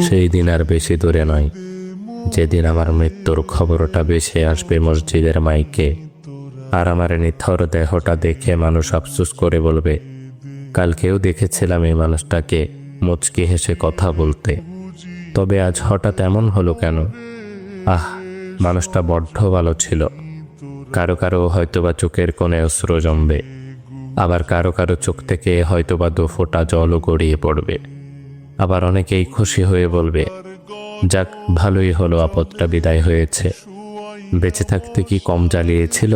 সেই দিন আর বেশি দূরে নয়, যেদিন আমার মৃত্যুর খবরটা ভেসে আসবে মসজিদের মাইকে, আর আমার নিথর দেহটা দেখে মানুষ আফসোস করে বলবে, কালকেও দেখেছিলাম এই মানুষটাকে মুচকি হেসে কথা বলতে, তবে আজ হঠাৎ এমন হলো কেন? মানুষটা বড্ড ভালো ছিল। কারো কারো হয়তোবা চোখের কোণে অশ্রু জমবে, আবার কারো কারো চোখ থেকে হয়তোবা 2 ফোঁটা জলও গড়িয়ে পড়বে। আবার অনেকেই খুশি হয়ে বলবে, যাক, ভালোই হলো, আপদটা বিদায় হয়েছে। বেঁচে থাকতে কি কম জ্বালিয়েছিল?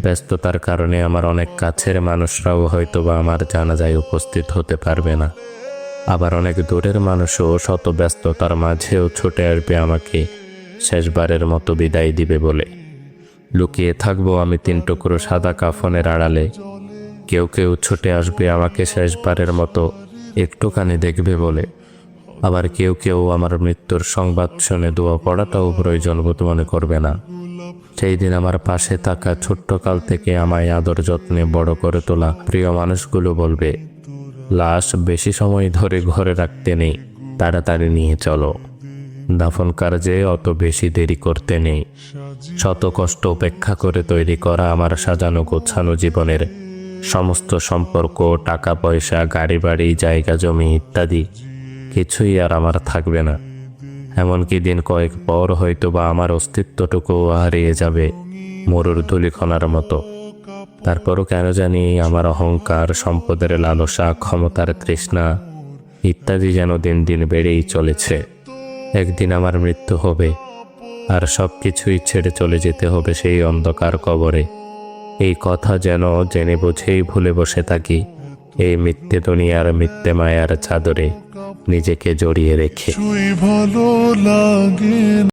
ব্যস্ততার কারণে আমার অনেক কাছের মানুষরাও হয়তোবা আমার জানাজায় উপস্থিত হতে পারবে না। আবার অনেক দূরের মানুষও শত ব্যস্ততার মাঝেও ছুটে আসবে আমাকে শেষবারের মতো বিদায় দিবে বলে। লুকিয়ে থাকবো আমি 3 টুকরো সাদা কাফনের আড়ালে। কেউ কেউ ছুটে আসবে আমাকে শেষবারের মতো একটুখানি দেখবে বলে। আবার কেউ কেউ আমার মৃত্যুর সংবাদ শুনে দোয়া পড়াটাও প্রয়োজন বোধ মনে করবে না। সেই দিন আমার পাশে থাকা ছোট্টকাল থেকে আমায় আদর যত্নে বড় করে তোলা প্রিয় মানুষগুলো বলবে, লাশ বেশি সময় ধরে ঘরে রাখতে নেই, তাড়াতাড়ি নিয়ে চলো। দাফন কার্যে অত বেশি দেরি করতে নেই। শত কষ্ট উপেক্ষা করে তৈরি করা আমার সাজানো গোছানো জীবনের সমস্ত সম্পর্ক, টাকা পয়সা, গাড়ি বাড়ি, জায়গা জমি ইত্যাদি কিছুই আর আমার থাকবে না। এমনকি দিন কয়েক পর হয়তোবা আমার অস্তিত্বটুকুও হারিয়ে যাবে মরুর ধূলিকণার মতো। তারপরও কেন জানি আমার অহংকার, সম্পদের লালসা, ক্ষমতার তৃষ্ণা ইত্যাদি যেন দিন দিন বেড়েই চলেছে। একদিন আমার মৃত্যু হবে, আর সব কিছুই ছেড়ে চলে যেতে হবে সেই অন্ধকার কবরে। এই কথা যেন জেনে বুঝেই ভুলে বসে থাকি এই মিথ্যে দুনিয়ার মিথ্যে মায়ার চাদরে নিজেকে জড়িয়ে রেখে।